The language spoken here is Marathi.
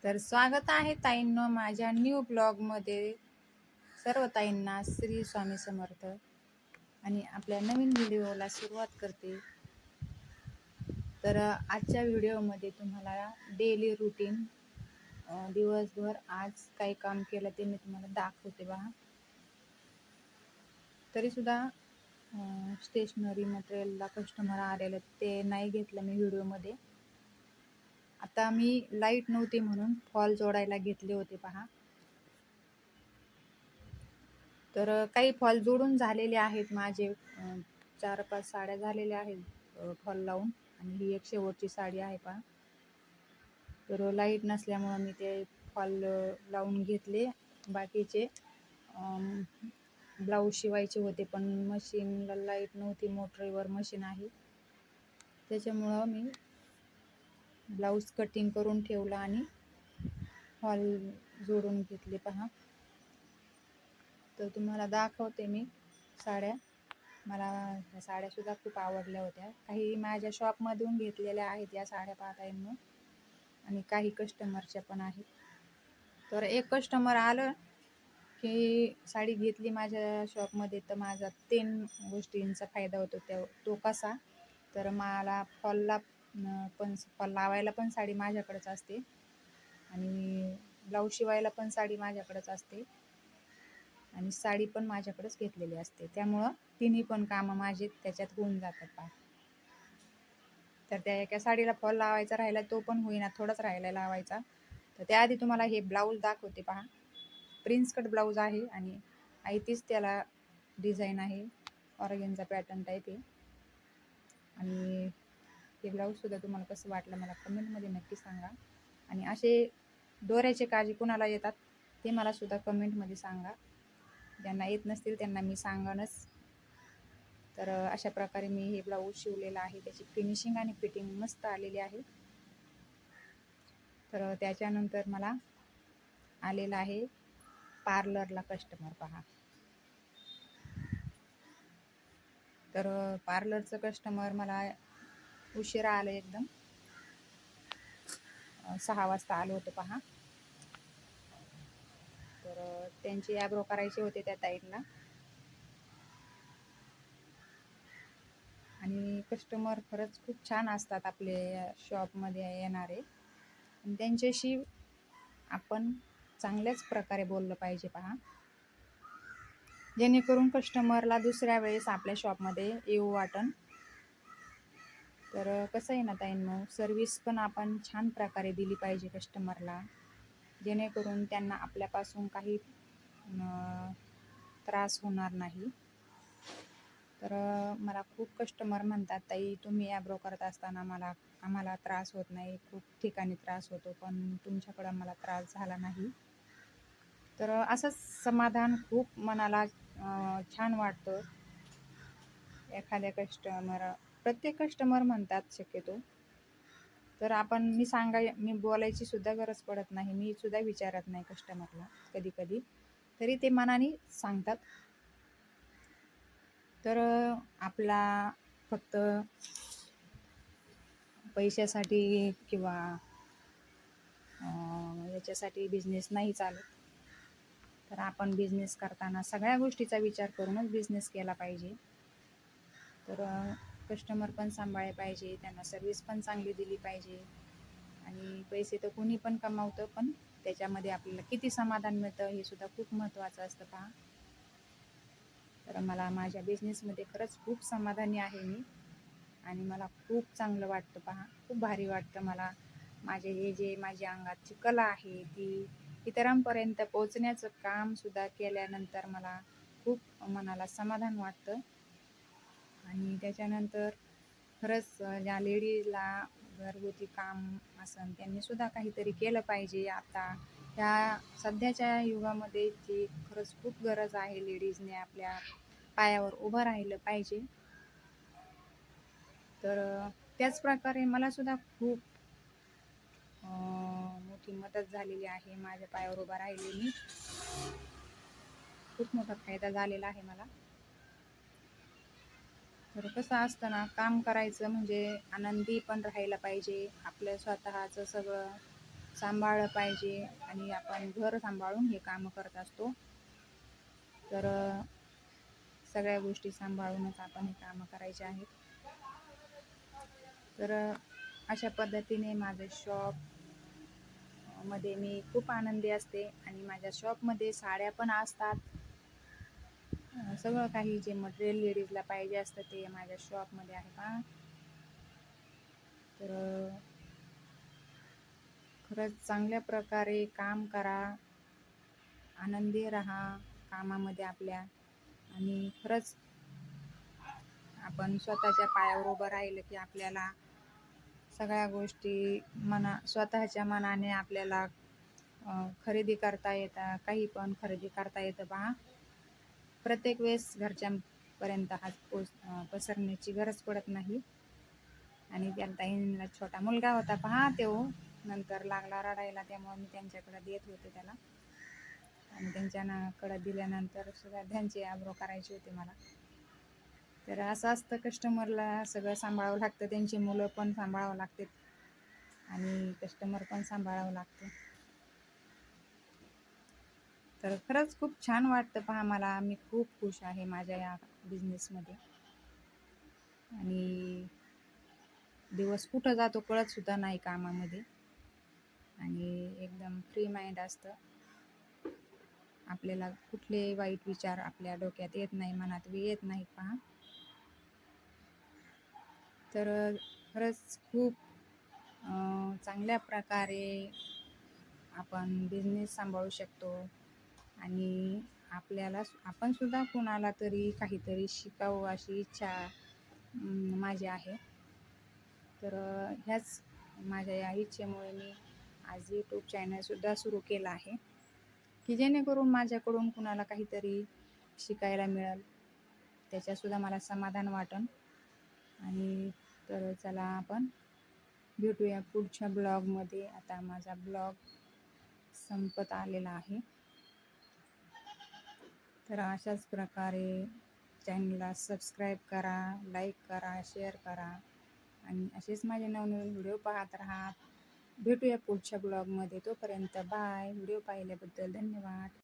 तर स्वागत आहे ताईंनो माझ्या न्यू ब्लॉगमध्ये. सर्व ताईंना श्री स्वामी समर्थ. आणि आपल्या नवीन व्हिडिओला सुरुवात करते. तर आजच्या व्हिडिओमध्ये तुम्हाला डेली रुटीन, दिवसभर आज काही काम केलं ते मी तुम्हाला दाखवते पहा. तरीसुद्धा स्टेशनरी मटेरियलला कस्टमर आलेलं ते नाही घेतलं मी व्हिडिओमध्ये. आता मी लाईट नव्हती म्हणून फॉल जोडायला घेतले होते पहा. तर काही फॉल जोडून झालेले आहेत माझे. 4-5 साड्या झालेल्या आहेत फॉल लावून. आणि ही एक शेवटची साडी आहे पहा. तर लाईट नसल्यामुळं मी ते फॉल लावून घेतले. बाकीचे ब्लाऊज शिवायचे होते पण मशीनला लाईट नव्हती, मोटरीवर मशीन आहे त्याच्यामुळं मी ब्लाऊज कटिंग करून ठेवला आणि फॉल जोडून घेतले पहा. तर तुम्हाला दाखवते मी साड्या. मला ह्या साड्यासुद्धा खूप आवडल्या होत्या. काही माझ्या शॉपमधून घेतलेल्या आहेत या साड्या पाहता येईल, आणि काही कस्टमरच्या पण आहेत. तर एक कस्टमर आलं की साडी घेतली माझ्या शॉपमध्ये तर माझा 3 गोष्टींचा फायदा होतो. तो कसा, तर मला फॉल लावायला पण साडी माझ्याकडेच असते आणि ब्लाऊज शिवायला पण साडी माझ्याकडेच असते आणि साडी पण माझ्याकडेच घेतलेली असते. त्यामुळं तिन्ही पण कामं माझे त्याच्यात होऊन जातात पहा. तर त्या एका साडीला फॉल लावायचा राहिला तो पण होईना, थोडाच राहिला लावायचा. तर त्याआधी तुम्हाला हे ब्लाऊज दाखवते पहा. प्रिन्स कट ब्लाऊज आहे आणि तीच त्याला डिझाईन आहे, ऑर्गेन्झा पॅटर्न टाईप आहे. आणि हे ब्लाऊजसुद्धा तुम्हाला कसं वाटलं मला कमेंटमध्ये नक्की सांगा. आणि असे दोऱ्याचे काजे कुणाला येतात ते मला सुद्धा कमेंटमध्ये सांगा. ज्यांना येत नसतील त्यांना मी सांगणच. तर अशा प्रकारे मी हे ब्लाऊज शिवलेलं आहे. त्याची फिनिशिंग आणि फिटिंग मस्त आलेली आहे. तर त्याच्यानंतर मला आलेला आहे पार्लरला कस्टमर पहा. तर पार्लरचं कस्टमर मला उशिरा आलं, एकदम 6 वाजता आलं होतं पहा. तर त्यांची ॲब्रो करायचे होते त्या ताईंना. आणि कस्टमर खरंच खूप छान असतात आपले शॉपमध्ये येणारे. आणि त्यांच्याशी आपण चांगल्याच प्रकारे बोललं पाहिजे पहा, जेणेकरून कस्टमरला दुसऱ्या वेळेस आपल्या शॉपमध्ये येऊ वाटन. तर कसं आहे ना ताईंनो, सर्विस पण आपण छान प्रकारे दिली पाहिजे कस्टमरला, जेणेकरून त्यांना आपल्यापासून काही त्रास होणार नाही. तर मला खूप कस्टमर म्हणतात, ताई तुम्ही ॲब्रो करत असताना आम्हाला त्रास होत नाही. खूप ठिकाणी त्रास होतो पण तुमच्याकडं मला त्रास झाला नाही. तर असंच समाधान खूप मनाला छान वाटतं. एखाद्या प्रत्येक कस्टमर म्हणतात शक्यतो. तर मी बोलायची सुद्धा गरज पडत नाही. मी सुद्धा विचारत नाही कस्टमरला कधी कधी, तरी ते मनाने सांगतात. तर आपला फक्त पैशासाठी किंवा याच्यासाठी बिझनेस नाही चालत. तर आपण बिझनेस करताना सगळ्या गोष्टीचा विचार करूनच बिझनेस केला पाहिजे. तर कस्टमर पण सांभाळले पाहिजे, त्यांना सर्विस पण चांगली दिली पाहिजे. आणि पैसे तर कोणी पण कमावतं, पण त्याच्यामध्ये आपल्याला किती समाधान मिळतं हे सुद्धा खूप महत्त्वाचं असतं पहा. तर मला माझ्या बिझनेसमध्ये खरंच खूप समाधानी आहे मी. आणि मला खूप चांगलं वाटतं पहा, खूप भारी वाटतं मला. माझी अंगाची कला आहे ती इतरांपर्यंत पोहोचण्याचं काम सुद्धा केल्यानंतर मला खूप मनाला समाधान वाटतं. आणि त्याच्यानंतर खरंच ज्या लेडीजला घरगुती काम असेल त्यांनी सुद्धा काहीतरी केलं पाहिजे. आता ह्या सध्याच्या युगामध्ये जी खरंच खूप गरज आहे, लेडीजने आपल्या पायावर उभं राहिलं पाहिजे. तर त्याचप्रकारे मला सुद्धा खूप मोठी मदत झालेली आहे. माझ्या पायावर उभा राहिली मी, खूप मोठा फायदा झालेला आहे मला. तर कसं असतं ना, काम करायचं म्हणजे आनंदी पण राहायला पाहिजे. आपलं स्वतःचं सगळं सांभाळलं पाहिजे आणि आपण घर सांभाळून हे कामं करत असतो. तर सगळ्या गोष्टी सांभाळूनच आपण हे कामं करायचे आहेत. तर अशा पद्धतीने माझं शॉप मध्ये मी खूप आनंदी असते आणि माझ्या शॉपमध्ये साड्या पण असतात. सगळं काही जे मटेरियल लेडीजला पाहिजे असतं ते माझ्या शॉपमध्ये आहे पहा. तर खरंच चांगल्या प्रकारे काम करा, आनंदी राहा कामामध्ये आपल्या, आणि खरंच आपण स्वतःच्या पायावर उभं राहिलं की आपल्याला सगळ्या गोष्टी स्वतःच्या मनाने आपल्याला खरेदी करता येतात, काही पण खरेदी करता येतं पहा. प्रत्येक वेळेस घरच्यांपर्यंत हात पसरण्याची गरज पडत नाही. आणि त्या ताईंना छोटा मुलगा होता पहा, तो नंतर लागला रडायला, त्यामुळे मी त्यांच्याकडे देत होते त्याला. आणि त्यांच्याकडे दिल्यानंतर सुद्धा त्यांची आब्रो करायची होती मला. तर असं असतं, कस्टमरला सगळं सांभाळावं लागतं, त्यांची मुलं पण सांभाळावं लागते आणि कस्टमर पण सांभाळावं लागतं. तर खरंच खूप छान वाटतं पहा मला. मी खूप खुश आहे माझ्या या बिझनेसमध्ये आणि दिवस कुठं जातो कळत सुद्धा नाही कामामध्ये आणि एकदम फ्री माइंड असतं. आपल्याला कुठले वाईट विचार आपल्या डोक्यात येत नाही, मनात बी येत नाहीत पहा. तर खरंच खूप चांगल्या प्रकारे आपण बिझनेस सांभाळू शकतो आणि आपण सुद्धा कोणाला तरी काहीतरी शिकावं अशी इच्छा माझी आहे. तर ह्याच माझ्या या इच्छेमुळे मी आज यूट्यूब चॅनलसुद्धा सुरू केला आहे की जेणेकरून माझ्याकडून कुणाला काहीतरी शिकायला मिळेल, त्याच्यासुद्धा मला समाधान वाटेल. आणि तर चला आपण भेटूया पुढच्या ब्लॉगमध्ये. आता माझा ब्लॉग संपत आलेला आहे. तर अशाच प्रकारे चॅनलला सबस्क्राईब करा, लाईक करा, शेअर करा आणि असेच माझे नवनवीन व्हिडिओ पाहत राहा. भेटूया पुढच्या ब्लॉगमध्ये. तोपर्यंत बाय. व्हिडिओ पाहिल्याबद्दल धन्यवाद.